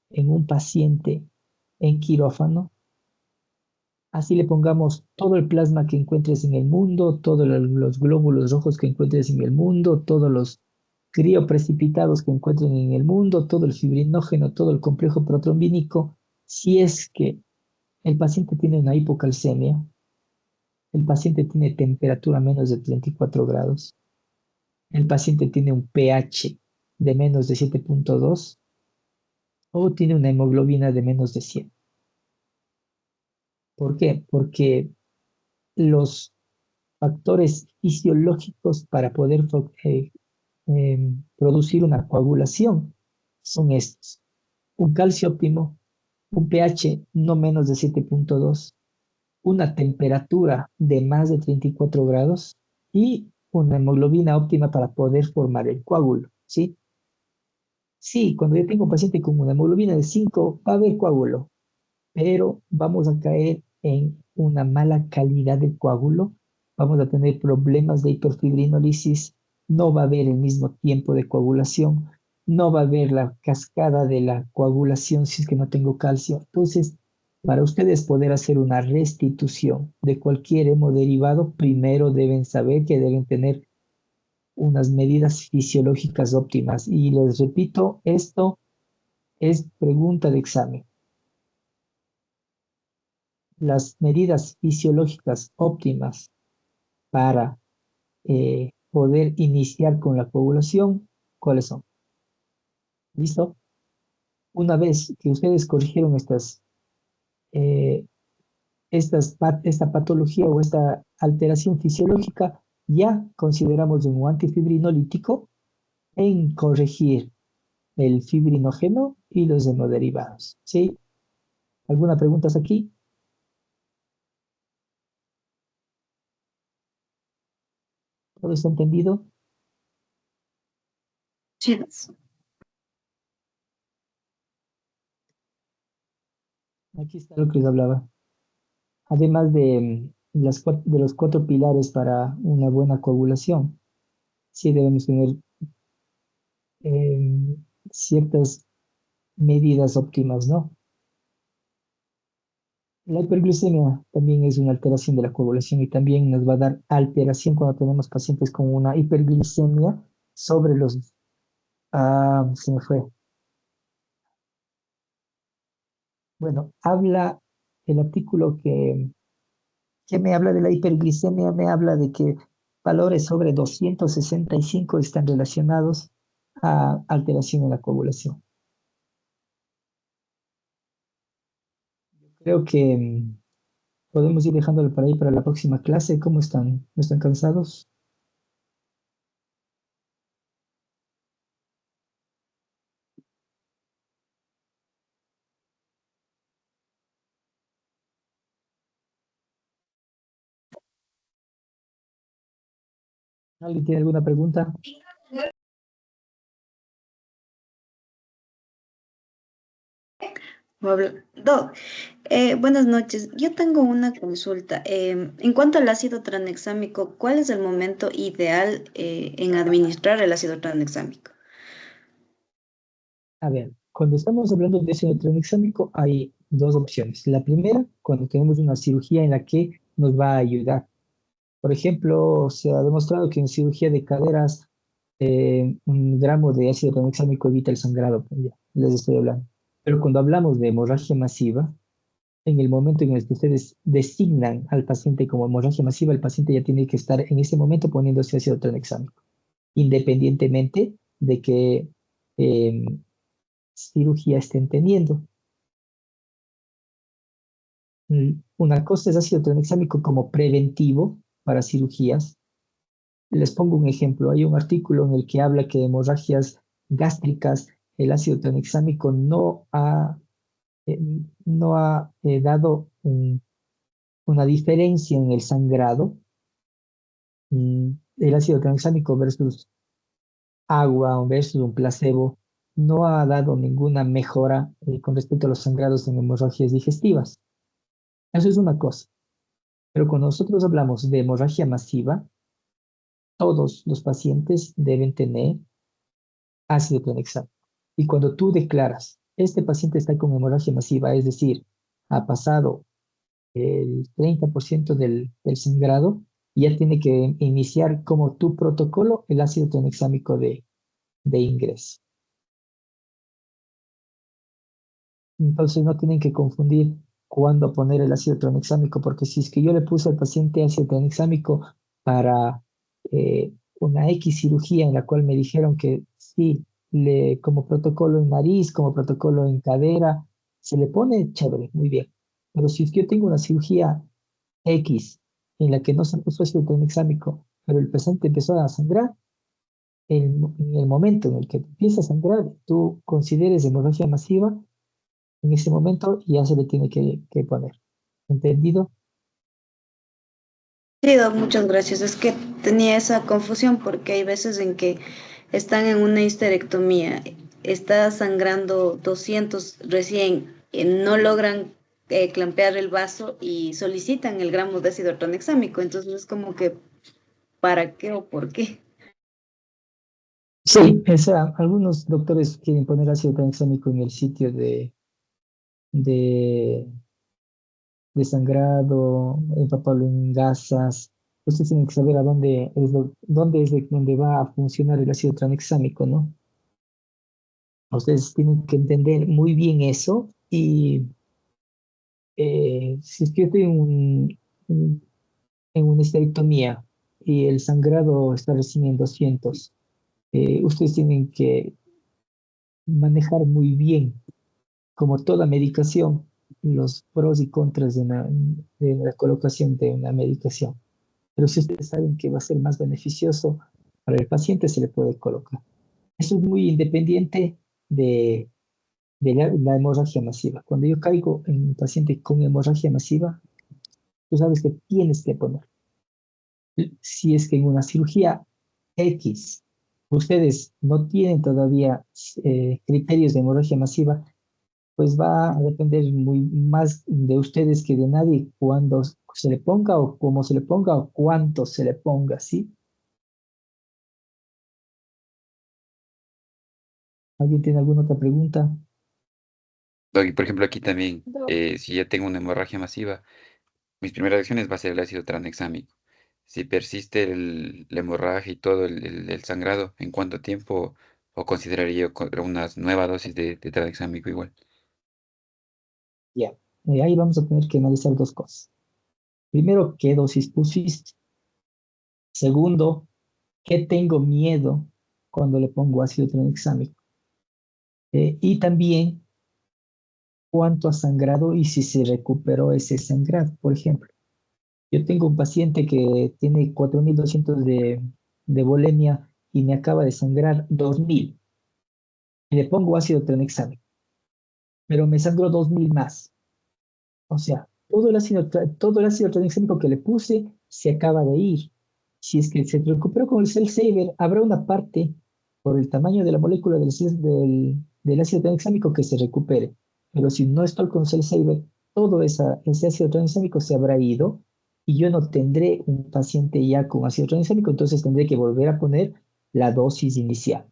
en un paciente en quirófano, así le pongamos todo el plasma que encuentres en el mundo, todos los glóbulos rojos que encuentres en el mundo, todos los crioprecipitados que encuentren en el mundo, todo el fibrinógeno, todo el complejo protrombínico, si es que el paciente tiene una hipocalcemia, el paciente tiene temperatura menos de 34 grados, el paciente tiene un pH de menos de 7.2 o tiene una hemoglobina de menos de 100. ¿Por qué? Porque los factores fisiológicos para poder producir una coagulación son estos: un calcio óptimo, un pH no menos de 7.2, una temperatura de más de 34 grados y una hemoglobina óptima para poder formar el coágulo, ¿sí? Sí, cuando yo tengo un paciente con una hemoglobina de 5, va a haber coágulo, pero vamos a caer en una mala calidad de coágulo, vamos a tener problemas de hiperfibrinolisis, no va a haber el mismo tiempo de coagulación, no va a haber la cascada de la coagulación si es que no tengo calcio. Entonces, para ustedes poder hacer una restitución de cualquier hemoderivado, primero deben saber que deben tener unas medidas fisiológicas óptimas. Y les repito, esto es pregunta de examen. Las medidas fisiológicas óptimas para poder iniciar con la coagulación, ¿cuáles son? ¿Listo? Una vez que ustedes corrigieron eh, esta patología o esta alteración fisiológica, ya consideramos un antifibrinolítico en corregir el fibrinógeno y los hemoderivados. ¿Sí? ¿Alguna pregunta aquí? ¿Todo está entendido? Sí. Aquí está lo que les hablaba. Además de los 4 pilares para una buena coagulación, sí debemos tener eh, ciertas medidas óptimas, ¿no? La hiperglucemia también es una alteración de la coagulación y también nos va a dar alteración cuando tenemos pacientes con una hiperglicemia sobre los... se me fue. Bueno, habla el artículo que me habla de la hiperglicemia, me habla de que valores sobre 265 están relacionados a alteración en la coagulación. Creo que podemos ir dejándolo para ahí para la próxima clase. ¿Cómo están? ¿No están cansados? ¿Alguien tiene alguna pregunta? Doc, buenas noches. Yo tengo una consulta. En cuanto al ácido tranexámico, ¿cuál es el momento ideal en administrar el ácido tranexámico? A ver, cuando estamos hablando de ácido tranexámico hay dos opciones. La primera, cuando tenemos una cirugía en la que nos va a ayudar. Por ejemplo, se ha demostrado que en cirugía de caderas 1 gramo de ácido tranexámico evita el sangrado, pues ya, les estoy hablando. Pero cuando hablamos de hemorragia masiva, en el momento en el que ustedes designan al paciente como hemorragia masiva, el paciente ya tiene que estar en ese momento poniéndose ácido tranexámico, independientemente de qué cirugía estén teniendo. Una cosa es ácido tranexámico como preventivo para cirugías. Les pongo un ejemplo. Hay un artículo en el que habla que hemorragias gástricas, el ácido tranexámico eh, no ha dado una diferencia en el sangrado. El ácido tranexámico versus agua versus un placebo no ha dado ninguna mejora con respecto a los sangrados en hemorragias digestivas. Eso es una cosa. Pero cuando nosotros hablamos de hemorragia masiva, todos los pacientes deben tener ácido tranexámico. Y cuando tú declaras, este paciente está con hemorragia masiva, es decir, ha pasado el 30% del sangrado, ya tiene que iniciar como tu protocolo el ácido tranexámico de ingreso. Entonces no tienen que confundir cuándo poner el ácido tranexámico, porque si es que yo le puse al paciente ácido tranexámico para una X cirugía en la cual me dijeron que sí, como protocolo en nariz, como protocolo en cadera, se le pone chévere, muy bien. Pero si es que yo tengo una cirugía X en la que no se puso ácido tranexámico, pero el paciente empezó a sangrar, en el momento en el que empieza a sangrar, tú consideres hemorragia masiva, en ese momento ya se le tiene que poner. ¿Entendido? Sí, Doc, muchas gracias. Es que tenía esa confusión porque hay veces en que están en una histerectomía, está sangrando 200 recién, no logran clampear el vaso y solicitan el gramo de ácido tranexámico. Entonces es como que, ¿para qué o por qué? Sí, algunos doctores quieren poner ácido tranexámico en el sitio de, de sangrado, empaparlo en gasas, ustedes tienen que saber a dónde va a funcionar el ácido tranexámico, ¿no? Ustedes tienen que entender muy bien eso y si es que yo estoy un- en una histerectomía y el sangrado está recién en 200, ustedes tienen que manejar muy bien, como toda medicación, los pros y contras de la colocación de una medicación. Pero si ustedes saben que va a ser más beneficioso para el paciente, se le puede colocar. Eso es muy independiente de, de la hemorragia masiva. Cuando yo caigo en un paciente con hemorragia masiva, tú sabes que tienes que poner. Si es que en una cirugía X ustedes no tienen todavía criterios de hemorragia masiva, pues va a depender muy más de ustedes que de nadie cuándo se le ponga o cómo se le ponga o cuánto se le ponga, ¿sí? ¿Alguien tiene alguna otra pregunta? Doc, y por ejemplo, aquí también, Doc, si ya tengo una hemorragia masiva, mis primeras acciones va a ser el ácido tranexámico. Si persiste la hemorragia y todo el sangrado, ¿en cuánto tiempo o consideraría yo una nueva dosis de tranexámico igual? Ya. Ahí vamos a tener que analizar dos cosas. Primero, ¿qué dosis pusiste? Segundo, ¿qué tengo miedo cuando le pongo ácido tranexámico? Y también, ¿cuánto ha sangrado y si se recuperó ese sangrado? Por ejemplo, yo tengo un paciente que tiene 4.200 de bulimia y me acaba de sangrar 2.000 y le pongo ácido tranexámico, pero me sangró 2.000 más. O sea, todo el ácido tranexámico que le puse se acaba de ir. Si es que se recuperó con el cell saver, habrá una parte por el tamaño de la molécula del ácido tranexámico que se recupere. Pero si no estoy con cell saver, ese ácido tranexámico se habrá ido y yo no tendré un paciente ya con ácido tranexámico, entonces tendré que volver a poner la dosis inicial.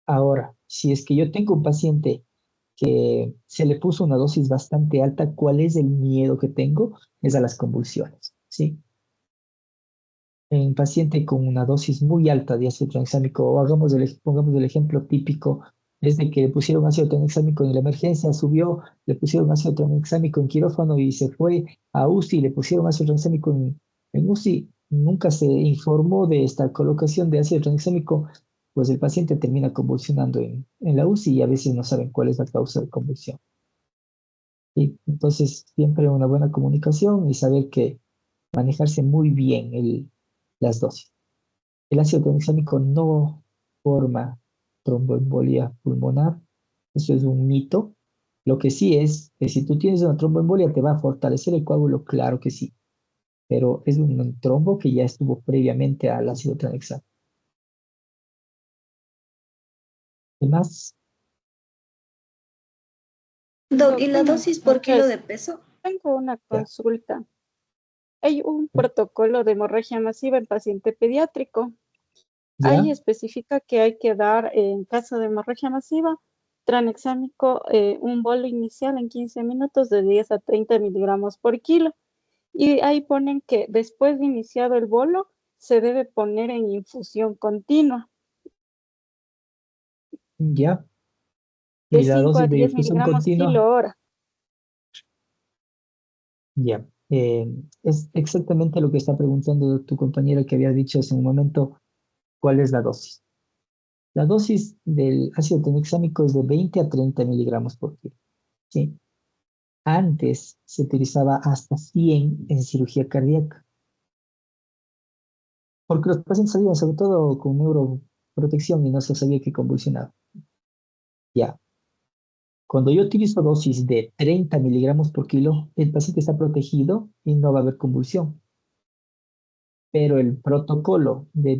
Ahora, si es que yo tengo un paciente que se le puso una dosis bastante alta, ¿cuál es el miedo que tengo? Es a las convulsiones, ¿sí? En un paciente con una dosis muy alta de ácido tranexámico, o pongamos el ejemplo típico, es de que le pusieron ácido tranexámico en la emergencia, subió, le pusieron ácido tranexámico en quirófano y se fue a UCI, le pusieron ácido tranexámico en UCI, nunca se informó de esta colocación de ácido tranexámico, pues el paciente termina convulsionando en la UCI y a veces no saben cuál es la causa de convulsión. Y entonces, siempre una buena comunicación y saber que manejarse muy bien las dosis. El ácido tranexámico no forma tromboembolia pulmonar, eso es un mito. Lo que sí es que si tú tienes una tromboembolia te va a fortalecer el coágulo, claro que sí, pero es un trombo que ya estuvo previamente al ácido tranexámico. ¿Qué más? Doc, ¿y la Buenas dosis por kilo noches. de peso? Tengo una Ya. consulta. Hay un protocolo de hemorragia masiva en paciente pediátrico. Ahí ¿Ya? especifica que hay que dar, en caso de hemorragia masiva, tranexámico, un bolo inicial en 15 minutos de 10 a 30 miligramos por kilo. Y ahí ponen que después de iniciado el bolo, se debe poner en infusión continua ¿Ya? de Y la 5 a dosis de 10 difusión miligramos continua, kilo hora. ya. Es exactamente lo que está preguntando tu compañero que había dicho hace un momento, ¿cuál es la dosis? La dosis del ácido tranexámico es de 20 a 30 miligramos por kilo, ¿sí? Antes se utilizaba hasta 100 en cirugía cardíaca, porque los pacientes salían sobre todo con neuroprotección y no se sabía que convulsionaba. Ya, cuando yo utilizo dosis de 30 miligramos por kilo, el paciente está protegido y no va a haber convulsión. Pero el protocolo de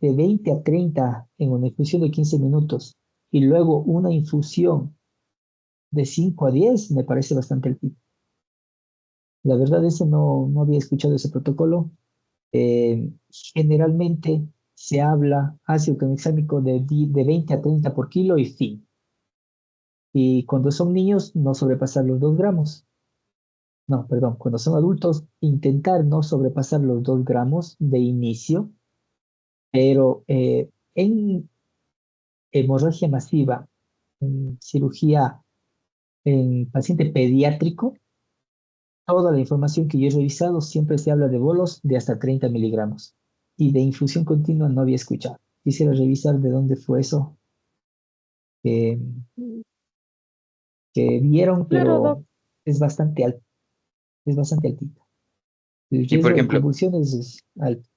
20 a 30 en una infusión de 15 minutos y luego una infusión de 5 a 10 me parece bastante alto. La verdad, ese no había escuchado ese protocolo. Generalmente se habla ácido tranexámico de 20 a 30 por kilo y fin. Y cuando son niños, no sobrepasar los 2 gramos. no, perdón, cuando son adultos, intentar no sobrepasar los 2 gramos de inicio, pero en hemorragia masiva, en cirugía en paciente pediátrico, toda la información que yo he revisado siempre se habla de bolos de hasta 30 miligramos y de infusión continua no había escuchado. Quisiera revisar de dónde fue eso que, que vieron, Claro, pero es bastante alto, es bastante altito. El Y por riesgo de ejemplo, convulsiones es alto.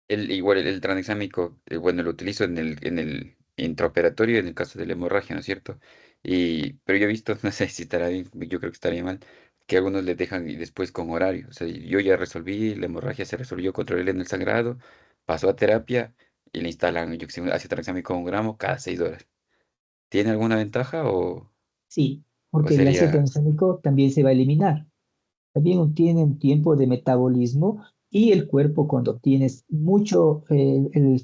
igual el tranexámico, bueno, lo utilizo en el intraoperatorio en el caso de la hemorragia, ¿no es cierto? Pero yo he visto, no sé si estará bien, yo creo que estaría mal, que algunos le dejan y después con horario. O sea, yo ya resolví, la hemorragia se resolvió, controlé en el sangrado, pasó a terapia y le instalan, yo que sé, un ácido tranexámico 1 gramo cada 6 horas. ¿Tiene alguna ventaja Sí, o porque el ácido sería... tranexámico también se va a eliminar. También tiene un tiempo de metabolismo y el cuerpo cuando tienes mucho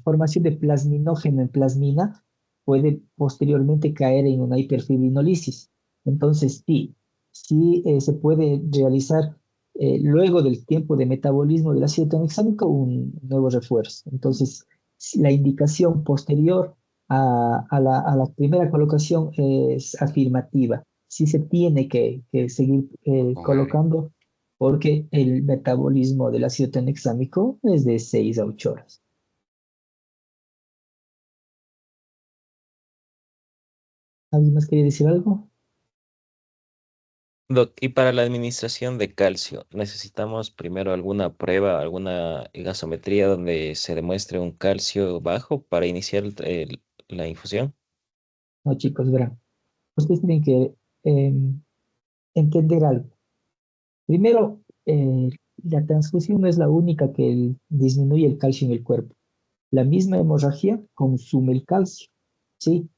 formación de plasminógeno en plasmina puede posteriormente caer en una hiperfibrinolisis. Entonces sí, sí se puede realizar luego del tiempo de metabolismo del ácido tranexámico un nuevo refuerzo. Entonces la indicación posterior a la primera colocación es afirmativa. Sí se tiene que seguir con horario? colocando porque el metabolismo del ácido tranexámico es de 6 a 8 horas. ¿Alguien más quería decir algo? Doc, y para la administración de calcio, ¿necesitamos primero alguna prueba, alguna gasometría donde se demuestre un calcio bajo para iniciar la infusión? No, chicos, verán. Ustedes tienen que eh, entender algo. Primero, la transfusión no es la única que disminuye el calcio en el cuerpo. La misma hemorragia consume el calcio, ¿sí?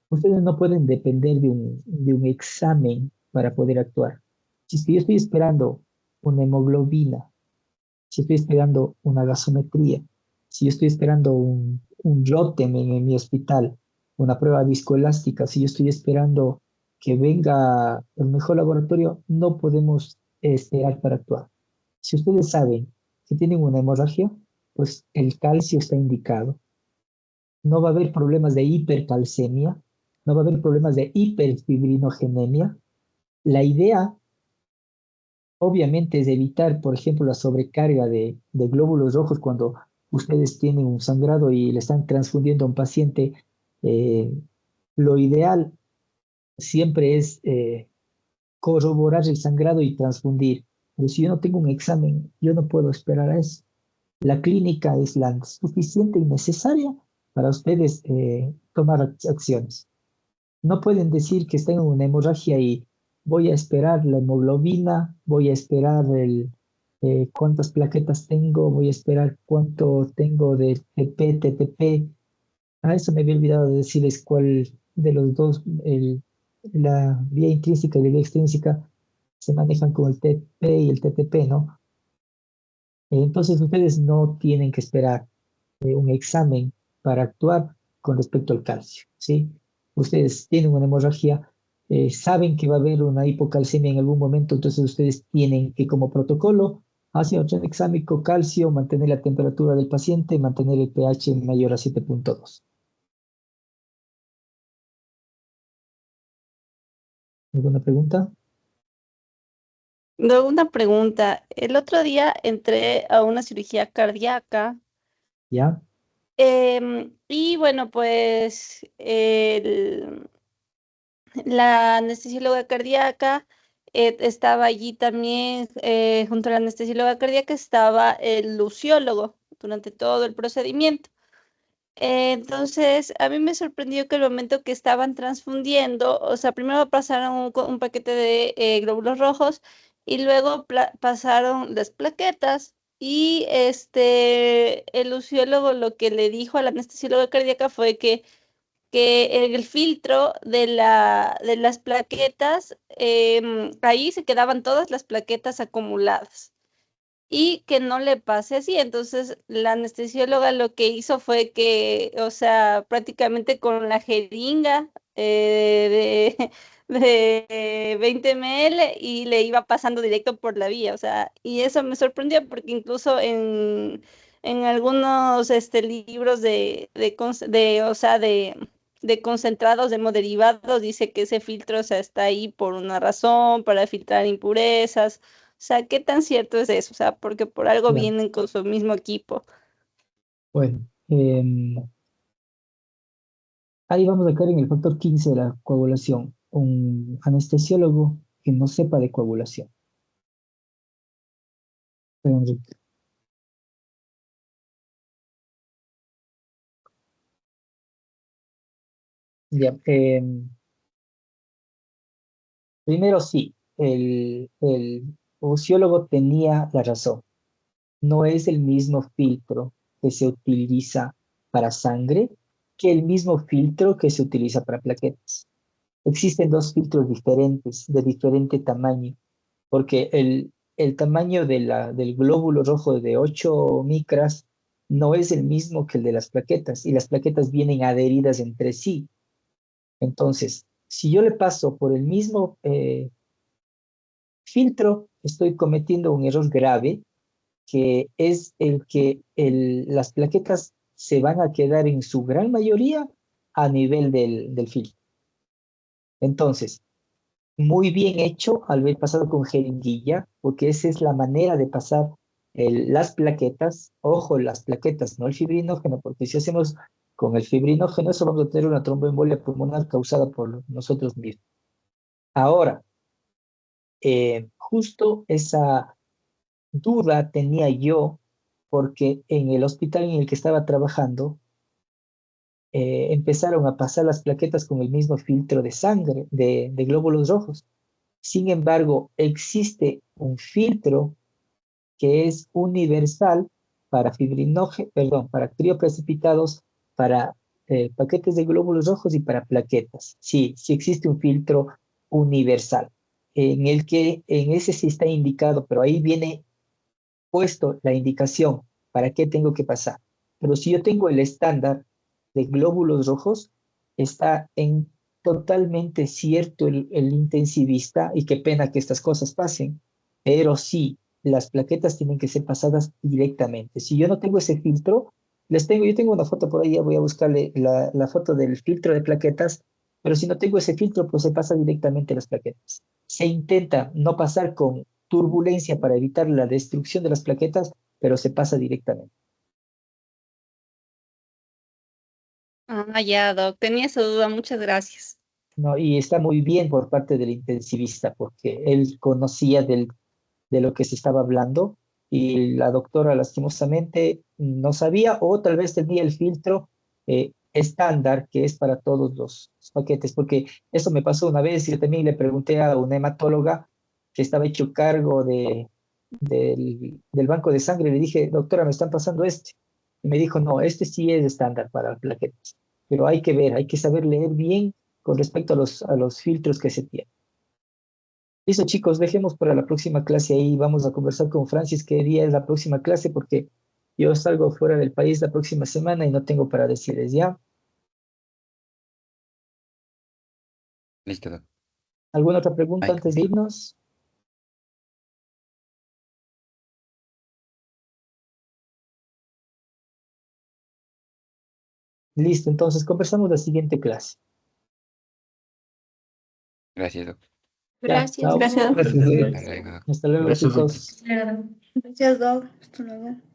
Ustedes no pueden depender de un examen para poder actuar. Si es que yo estoy esperando una hemoglobina, si estoy esperando una gasometría, si yo estoy esperando un ROTEM en mi hospital, una prueba viscoelástica, si yo estoy esperando que venga el mejor laboratorio, no podemos esperar para actuar. Si ustedes saben que tienen una hemorragia, pues el calcio está indicado. No va a haber problemas de hipercalcemia, no va a haber problemas de hiperfibrinogenemia. La idea obviamente es evitar, por ejemplo, la sobrecarga de glóbulos rojos cuando ustedes tienen un sangrado y le están transfundiendo a un paciente. eh, lo ideal siempre es corroborar el sangrado y transfundir. Pero si yo no tengo un examen, yo no puedo esperar a eso. La clínica es la suficiente y necesaria para ustedes tomar acciones. No pueden decir que tengo una hemorragia y voy a esperar la hemoglobina, voy a esperar cuántas plaquetas tengo, voy a esperar cuánto tengo de TP, TTP. A eso me había olvidado de decirles cuál de los dos, la vía intrínseca y la vía extrínseca, se manejan con el TP y el TTP, ¿no? Entonces ustedes no tienen que esperar un examen para actuar con respecto al calcio, ¿sí? Ustedes tienen una hemorragia, saben que va a haber una hipocalcemia en algún momento, entonces ustedes tienen que como protocolo hacer un exámico calcio, mantener la temperatura del paciente, mantener el pH mayor a 7.2. ¿Alguna pregunta? Luego una pregunta. El otro día entré a una cirugía cardíaca. ¿Ya? Y bueno, pues la anestesióloga cardíaca estaba allí también, junto a la anestesióloga cardíaca estaba el luciólogo durante todo el procedimiento. Entonces, a mí me sorprendió que el momento que estaban transfundiendo, o sea, primero pasaron un paquete de glóbulos rojos y luego pasaron las plaquetas. Y el luciólogo lo que le dijo a la anestesióloga cardíaca fue que el filtro de las plaquetas, ahí se quedaban todas las plaquetas acumuladas y que no le pase así. Entonces, la anestesióloga lo que hizo fue que, o sea, prácticamente con la jeringa de 20 ml y le iba pasando directo por la vía, o sea, y eso me sorprendió porque incluso en algunos libros o sea, de concentrados, de hemoderivados, dice que ese filtro, o sea, está ahí por una razón, para filtrar impurezas. O sea, ¿qué tan cierto es eso? O sea, porque por algo Claro. vienen con su mismo equipo. Bueno, ahí vamos a caer en el factor 15 de la coagulación. Un anestesiólogo que no sepa de coagulación. Pero, Enrique, ya, primero sí, el ociólogo tenía la razón. No es el mismo filtro que se utiliza para sangre que el mismo filtro que se utiliza para plaquetas. Existen dos filtros diferentes, de diferente tamaño, porque el tamaño del glóbulo rojo de 8 micras no es el mismo que el de las plaquetas, y las plaquetas vienen adheridas entre sí. Entonces, si yo le paso por el mismo filtro, estoy cometiendo un error grave, que es el que las plaquetas se van a quedar en su gran mayoría a nivel del filtro. Entonces, muy bien hecho al haber pasado con jeringuilla, porque esa es la manera de pasar las plaquetas. Ojo, las plaquetas, no el fibrinógeno, porque si hacemos con el fibrinógeno, eso vamos a tener una tromboembolia pulmonar causada por nosotros mismos. Ahora, justo esa duda tenía yo, porque en el hospital en el que estaba trabajando, empezaron a pasar las plaquetas con el mismo filtro de sangre, de glóbulos rojos. Sin embargo, existe un filtro que es universal para perdón, para crioprecipitados, para paquetes de glóbulos rojos y para plaquetas. Sí, sí existe un filtro universal, en ese sí está indicado, pero ahí viene puesto la indicación para qué tengo que pasar. Pero si yo tengo el estándar de glóbulos rojos, está en totalmente cierto el intensivista, y qué pena que estas cosas pasen, pero sí, las plaquetas tienen que ser pasadas directamente. Si yo no tengo ese filtro, yo tengo una foto por ahí, ya voy a buscarle la foto del filtro de plaquetas, pero si no tengo ese filtro, pues se pasa directamente las plaquetas. Se intenta no pasar con turbulencia para evitar la destrucción de las plaquetas, pero se pasa directamente. Ah, ya, Doc, tenía esa duda, muchas gracias. ¿No? Y está muy bien por parte del intensivista, porque él conocía de lo que se estaba hablando, y la doctora lastimosamente no sabía, o tal vez tenía el filtro estándar que es para todos los paquetes, porque eso me pasó una vez. Yo también le pregunté a una hematóloga que estaba hecho cargo del banco de sangre, le dije, doctora, me están pasando este. Y me dijo, no, este sí es estándar para plaquetas, pero hay que ver, hay que saber leer bien con respecto a los filtros que se tienen. Listo, chicos, dejemos para la próxima clase ahí. Vamos a conversar con Francis qué día es la próxima clase, porque yo salgo fuera del país la próxima semana y no tengo para decirles ya. Listo, Doc. ¿Alguna otra pregunta Ay, antes de irnos? Listo, entonces conversamos la siguiente clase. gracias, Doc. Ya, Gracias. chao. Gracias. Hasta luego, Doc. Hasta luego, chicos. Claro. Gracias, Doc. Hasta luego.